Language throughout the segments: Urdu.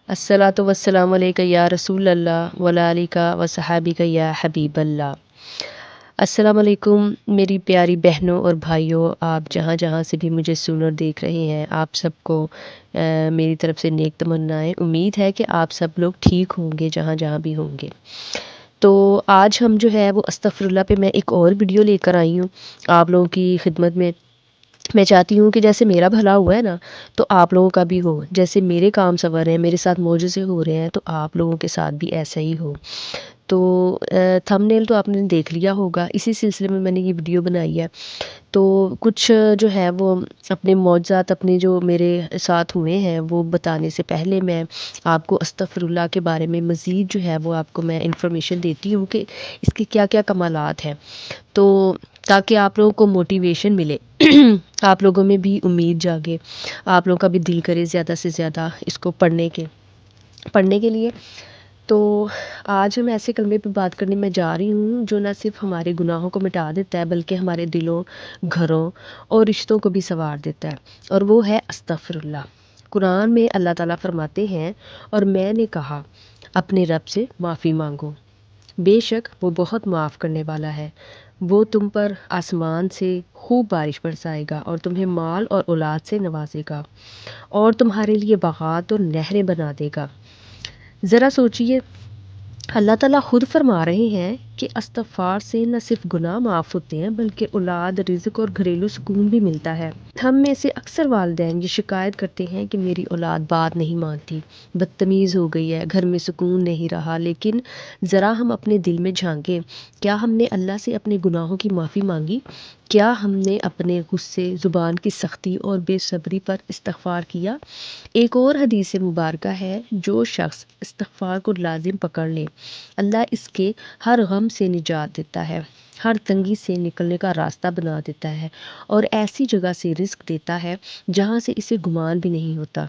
الصلاۃ والسلام علیک یا رسول اللہ وعلی آلک و صحابک یا حبیب اللہ۔ السلام علیکم میری پیاری بہنوں اور بھائیوں، آپ جہاں جہاں سے بھی مجھے سن اور دیکھ رہے ہیں، آپ سب کو میری طرف سے نیک تمنائیں۔ امید ہے کہ آپ سب لوگ ٹھیک ہوں گے جہاں جہاں بھی ہوں گے۔ تو آج ہم جو ہے وہ استغفر اللہ پہ میں ایک اور ویڈیو لے کر آئی ہوں آپ لوگوں کی خدمت میں۔ میں چاہتی ہوں کہ جیسے میرا بھلا ہوا ہے نا، تو آپ لوگوں کا بھی ہو۔ جیسے میرے کام سنور ہیں، میرے ساتھ معجزے ہو رہے ہیں، تو آپ لوگوں کے ساتھ بھی ایسا ہی ہو۔ تو تھم نیل تو آپ نے دیکھ لیا ہوگا، اسی سلسلے میں نے یہ ویڈیو بنائی ہے۔ تو کچھ جو ہے وہ اپنے معجزات اپنے جو میرے ساتھ ہوئے ہیں وہ بتانے سے پہلے میں آپ کو استغفر اللہ کے بارے میں مزید جو ہے وہ آپ کو میں انفارمیشن دیتی ہوں کہ اس کے کیا کیا کمالات ہیں، تو تاکہ آپ لوگوں کو موٹیویشن ملے، آپ لوگوں میں بھی امید جاگے، آپ لوگوں کا بھی دل کرے زیادہ سے زیادہ اس کو پڑھنے کے لیے۔ تو آج ہم ایسے کلمے پہ بات کرنے میں جا رہی ہوں جو نہ صرف ہمارے گناہوں کو مٹا دیتا ہے بلکہ ہمارے دلوں، گھروں اور رشتوں کو بھی سنوار دیتا ہے، اور وہ ہے استغفر اللہ۔ قرآن میں اللہ تعالیٰ فرماتے ہیں، اور میں نے کہا اپنے رب سے معافی مانگو، بے شک وہ بہت معاف کرنے والا ہے، وہ تم پر آسمان سے خوب بارش برسائے گا اور تمہیں مال اور اولاد سے نوازے گا اور تمہارے لیے باغات اور نہریں بنا دے گا۔ ذرا سوچئے، اللہ تعالیٰ خود فرما رہے ہیں کہ استغفار سے نہ صرف گناہ معاف ہوتے ہیں بلکہ اولاد، رزق اور گھریلو سکون بھی ملتا ہے۔ ہم میں سے اکثر والدین یہ شکایت کرتے ہیں کہ میری اولاد بات نہیں مانتی، بدتمیز ہو گئی ہے، گھر میں سکون نہیں رہا، لیکن ذرا ہم اپنے دل میں جھانکیں، کیا ہم نے اللہ سے اپنے گناہوں کی معافی مانگی؟ کیا ہم نے اپنے غصے، زبان کی سختی اور بے صبری پر استغفار کیا؟ ایک اور حدیث مبارکہ ہے، جو شخص استغفار کو لازم پکڑ لے، اللہ اس کے ہر غم سے نجات دیتا ہے، ہر تنگی سے نکلنے کا راستہ بنا دیتا ہے اور ایسی جگہ سے رزق دیتا ہے جہاں سے اسے گمان بھی نہیں ہوتا۔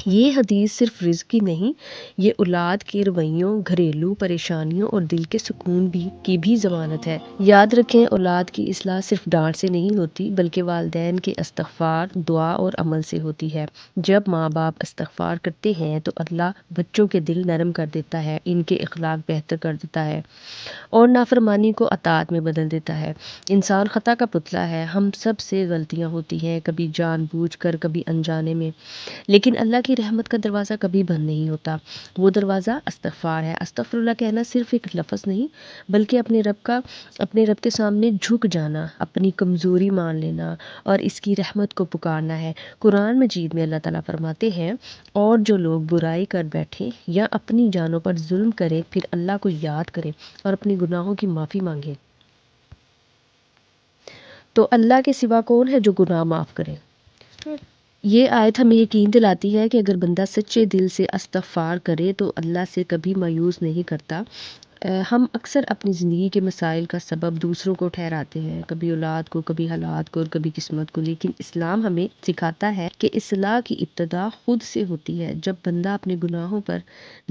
یہ حدیث صرف رزق کی نہیں، یہ اولاد کے رویوں، گھریلو پریشانیوں اور دل کے سکون کی بھی ضمانت ہے۔ یاد رکھیں، اولاد کی اصلاح صرف ڈانٹ سے نہیں ہوتی بلکہ والدین کے استغفار، دعا اور عمل سے ہوتی ہے۔ جب ماں باپ استغفار کرتے ہیں تو اللہ بچوں کے دل نرم کر دیتا ہے، ان کے اخلاق بہتر کر دیتا ہے اور نافرمانی کو اطاعت میں بدل دیتا ہے۔ انسان خطا کا پتلا ہے، ہم سب سے غلطیاں ہوتی ہیں، کبھی جان بوجھ کر، کبھی انجانے میں، لیکن اللہ کی رحمت کا دروازہ کبھی بند نہیں ہوتا۔ وہ دروازہ استغفار ہے۔ استغفر اللہ کہنا صرف ایک لفظ نہیں بلکہ اپنے رب کے سامنے جھک جانا، اپنی کمزوری مان لینا اور اس کی رحمت کو پکارنا ہے۔ قرآن مجید میں اللہ تعالیٰ فرماتے ہیں، اور جو لوگ برائی کر بیٹھیں یا اپنی جانوں پر ظلم کریں پھر اللہ کو یاد کریں اور اپنے گناہوں کی معافی مانگیں تو اللہ کے سوا کون ہے جو گناہ معاف کرے؟ یہ آیت ہمیں یقین دلاتی ہے کہ اگر بندہ سچے دل سے استغفار کرے تو اللہ سے کبھی مایوس نہیں کرتا۔ ہم اکثر اپنی زندگی کے مسائل کا سبب دوسروں کو ٹھہراتے ہیں، کبھی اولاد کو، کبھی حالات کو اور کبھی قسمت کو، لیکن اسلام ہمیں سکھاتا ہے کہ اصلاح کی ابتدا خود سے ہوتی ہے۔ جب بندہ اپنے گناہوں پر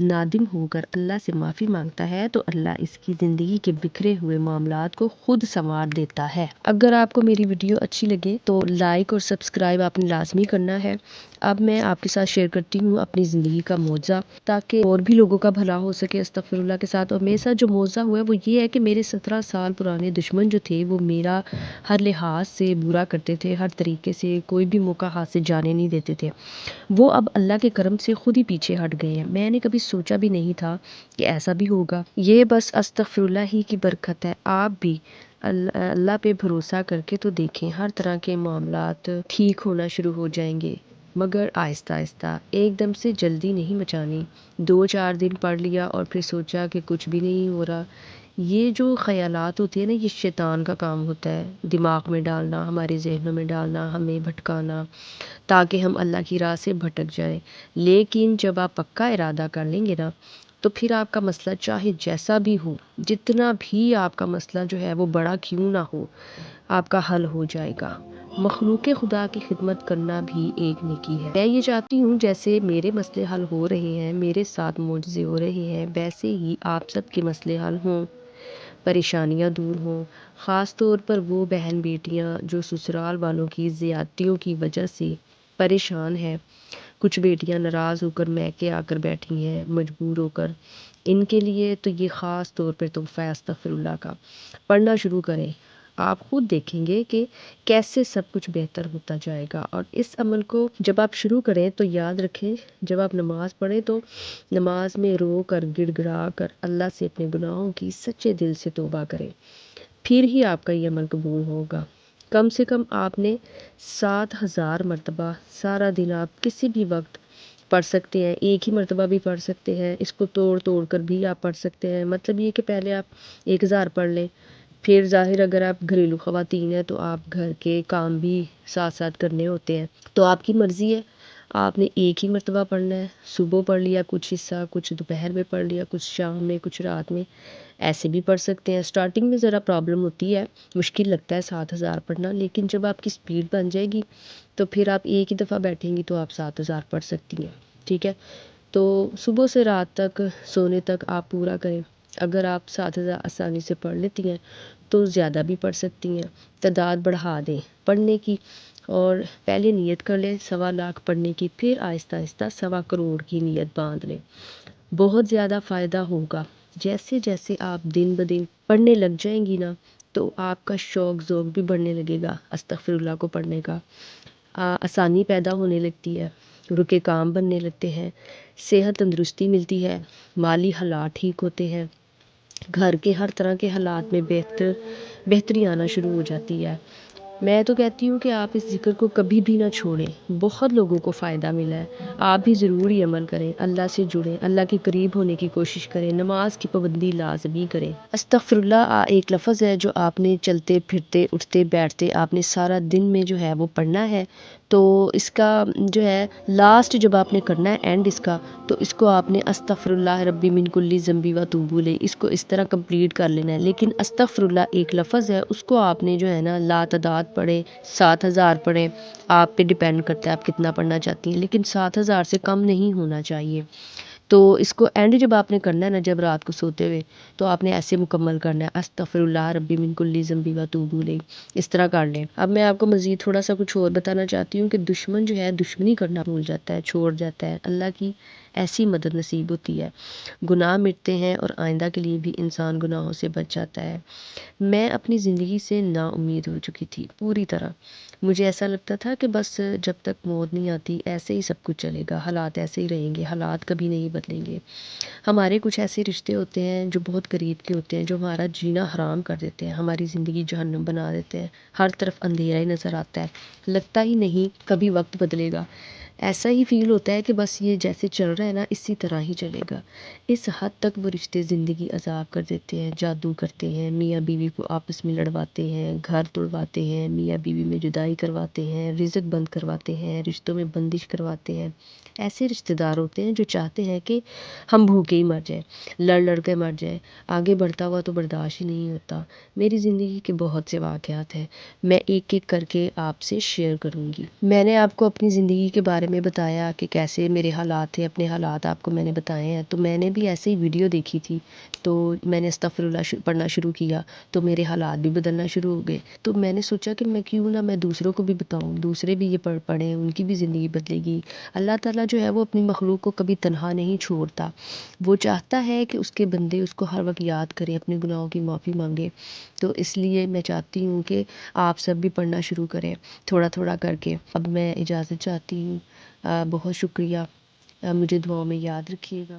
نادم ہو کر اللہ سے معافی مانگتا ہے تو اللہ اس کی زندگی کے بکھرے ہوئے معاملات کو خود سنوار دیتا ہے۔ اگر آپ کو میری ویڈیو اچھی لگے تو لائک اور سبسکرائب آپ نے لازمی کرنا ہے۔ اب میں آپ کے ساتھ شیئر کرتی ہوں اپنی زندگی کا معجزہ، تاکہ اور بھی لوگوں کا بھلا ہو سکے استغفر اللہ کے ساتھ۔ اور میرے ساتھ جو معجزہ ہوا ہے وہ یہ ہے کہ میرے 17 سال پرانے دشمن جو تھے وہ میرا ہر لحاظ سے برا کرتے تھے، ہر طریقے سے کوئی بھی موقع ہاتھ سے جانے نہیں دیتے تھے، وہ اب اللہ کے کرم سے خود ہی پیچھے ہٹ گئے ہیں۔ میں نے کبھی سوچا بھی نہیں تھا کہ ایسا بھی ہوگا۔ یہ بس استغفر اللہ ہی کی برکت ہے۔ آپ بھی اللہ پہ بھروسہ کر کے تو دیکھیں، ہر طرح کے معاملات ٹھیک ہونا شروع ہو جائیں گے، مگر آہستہ آہستہ، ایک دم سے جلدی نہیں مچانی۔ 2-4 دن پڑھ لیا اور پھر سوچا کہ کچھ بھی نہیں ہو رہا، یہ جو خیالات ہوتے ہیں نا، یہ شیطان کا کام ہوتا ہے، دماغ میں ڈالنا، ہمارے ذہنوں میں ڈالنا، ہمیں بھٹکانا تاکہ ہم اللہ کی راہ سے بھٹک جائیں۔ لیکن جب آپ پکا ارادہ کر لیں گے نا تو پھر آپ کا مسئلہ چاہے جیسا بھی ہو، جتنا بھی آپ کا مسئلہ جو ہے وہ بڑا کیوں نہ ہو، آپ کا حل ہو جائے گا۔ مخلوق خدا کی خدمت کرنا بھی ایک نیکی ہے۔ میں یہ چاہتی ہوں جیسے میرے مسئلے حل ہو رہے ہیں، میرے ساتھ معجزے ہو رہے ہیں، ویسے ہی آپ سب کے مسئلے حل ہوں، پریشانیاں دور ہوں۔ خاص طور پر وہ بہن بیٹیاں جو سسرال والوں کی زیادتیوں کی وجہ سے پریشان ہیں، کچھ بیٹیاں ناراض ہو کر میکے آ کر بیٹھی ہیں مجبور ہو کر، ان کے لیے تو یہ خاص طور پہ تحفہ ہے استغفر اللہ کا۔ پڑھنا شروع کریں، آپ خود دیکھیں گے کہ کیسے سب کچھ بہتر ہوتا جائے گا۔ اور اس عمل کو جب آپ شروع کریں تو یاد رکھیں، جب آپ نماز پڑھیں تو نماز میں رو کر گڑ گڑا کر اللہ سے اپنے گناہوں کی سچے دل سے توبہ کریں، پھر ہی آپ کا یہ عمل قبول ہوگا۔ کم سے کم آپ نے 7,000 مرتبہ سارا دن آپ کسی بھی وقت پڑھ سکتے ہیں، ایک ہی مرتبہ بھی پڑھ سکتے ہیں، اس کو توڑ توڑ کر بھی آپ پڑھ سکتے ہیں۔ مطلب یہ کہ پہلے آپ 1,000 پڑھ لیں، پھر ظاہر اگر آپ گھریلو خواتین ہیں تو آپ گھر کے کام بھی ساتھ ساتھ کرنے ہوتے ہیں، تو آپ کی مرضی ہے، آپ نے ایک ہی مرتبہ پڑھنا ہے۔ صبح پڑھ لیا کچھ حصہ، کچھ دوپہر میں پڑھ لیا، کچھ شام میں، کچھ رات میں، ایسے بھی پڑھ سکتے ہیں۔ سٹارٹنگ میں ذرا پرابلم ہوتی ہے، مشکل لگتا ہے 7,000 پڑھنا، لیکن جب آپ کی سپیڈ بن جائے گی تو پھر آپ ایک ہی دفعہ بیٹھیں گی تو آپ 7,000 پڑھ سکتی ہیں، ٹھیک ہے؟ تو صبح سے رات تک، سونے تک آپ پورا کریں۔ اگر آپ 7,000 آسانی سے پڑھ لیتی ہیں تو زیادہ بھی پڑھ سکتی ہیں، تعداد بڑھا دیں پڑھنے کی، اور پہلے نیت کر لیں 1.25 پڑھنے کی، پھر آہستہ آہستہ 1.25 کی نیت باندھ لیں، بہت زیادہ فائدہ ہوگا۔ جیسے جیسے آپ دن بدن پڑھنے لگ جائیں گی نا تو آپ کا شوق ذوق بھی بڑھنے لگے گا استغفر اللہ کو پڑھنے کا، آسانی پیدا ہونے لگتی ہے، رکے کام بننے لگتے ہیں، صحت تندرستی ملتی ہے، مالی حالات ٹھیک ہوتے ہیں، گھر کے ہر طرح کے حالات میں بہتری آنا شروع ہو جاتی ہے۔ میں تو کہتی ہوں کہ آپ اس ذکر کو کبھی بھی نہ چھوڑیں، بہت لوگوں کو فائدہ ملا ہے، آپ بھی ضرور یہ عمل کریں، اللہ سے جڑیں، اللہ کے قریب ہونے کی کوشش کریں، نماز کی پابندی لازمی کریں۔ استغفر اللہ ایک لفظ ہے جو آپ نے چلتے پھرتے اٹھتے بیٹھتے آپ نے سارا دن میں جو ہے وہ پڑھنا ہے، تو اس کا جو ہے لاسٹ جب آپ نے کرنا ہے اینڈ اس کا، تو اس کو آپ نے استغفر اللہ ربی من کل ذنبی و اتوب الیہ، اس کو اس طرح کمپلیٹ کر لینا ہے۔ لیکن استغفر اللہ ایک لفظ ہے، اس کو آپ نے جو ہے نا لا تعداد پڑھیں، 7,000 پڑھیں، آپ پہ ڈیپینڈ کرتا ہے آپ کتنا پڑھنا چاہتی ہیں، لیکن 7,000 سے کم نہیں ہونا چاہیے۔ تو اس کو اینڈ جب آپ نے کرنا ہے نا، جب رات کو سوتے ہوئے، تو آپ نے ایسے مکمل کرنا ہے استغفر اللہ ربی من کل ذنبی و اتوب الیہ، اس طرح کر لیں۔ اب میں آپ کو مزید تھوڑا سا کچھ اور بتانا چاہتی ہوں کہ دشمن جو ہے دشمنی کرنا بھول جاتا ہے، چھوڑ جاتا ہے، اللہ کی ایسی مدد نصیب ہوتی ہے، گناہ مٹتے ہیں اور آئندہ کے لیے بھی انسان گناہوں سے بچ جاتا ہے۔ میں اپنی زندگی سے نا امید ہو چکی تھی پوری طرح، مجھے ایسا لگتا تھا کہ بس جب تک موت نہیں آتی ایسے ہی سب کچھ چلے گا، حالات ایسے ہی رہیں گے، حالات کبھی نہیں بدلیں گے۔ ہمارے کچھ ایسے رشتے ہوتے ہیں جو بہت قریب کے ہوتے ہیں، جو ہمارا جینا حرام کر دیتے ہیں، ہماری زندگی جہنم بنا دیتے ہیں، ہر طرف اندھیرا ہی نظر آتا ہے، لگتا ہی نہیں کبھی وقت بدلے گا، ایسا ہی فیل ہوتا ہے کہ بس یہ جیسے چل رہا ہے نا اسی طرح ہی چلے گا۔ اس حد تک وہ رشتے زندگی عذاب کر دیتے ہیں، جادو کرتے ہیں، میاں بیوی کو آپس میں لڑواتے ہیں، گھر توڑواتے ہیں، میاں بیوی میں جدائی کرواتے ہیں، رزق بند کرواتے ہیں، رشتوں میں بندش کرواتے ہیں۔ ایسے رشتہ دار ہوتے ہیں جو چاہتے ہیں کہ ہم بھوکے ہی مر جائیں، لڑ لڑ کے مر جائیں، آگے بڑھتا ہوا تو برداشت ہی نہیں ہوتا۔ میری زندگی کے بہت سے واقعات ہیں، میں ایک ایک کر کے آپ سے شیئر کروں گی۔ میں نے آپ کو اپنی زندگی کے بارے میں بتایا کہ کیسے میرے حالات تھے، اپنے حالات آپ کو میں نے بتائے ہیں، تو میں نے بھی ایسے ہی ویڈیو دیکھی تھی، تو میں نے استغفر اللہ پڑھنا شروع کیا تو میرے حالات بھی بدلنا شروع ہو گئے، تو میں نے سوچا کہ میں کیوں نہ میں دوسروں کو بھی بتاؤں، دوسرے بھی یہ پڑھیں، ان کی بھی زندگی بدلے گی۔ اللہ تعالیٰ جو ہے وہ اپنی مخلوق کو کبھی تنہا نہیں چھوڑتا، وہ چاہتا ہے کہ اس کے بندے اس کو ہر وقت یاد کریں، اپنے گناہوں کی معافی مانگیں، تو اس لیے میں چاہتی ہوں کہ آپ سب بھی پڑھنا شروع کریں تھوڑا تھوڑا کر کے۔ اب میں اجازت چاہتی ہوں، بہت شکریہ، مجھے دعاؤں میں یاد رکھیے گا۔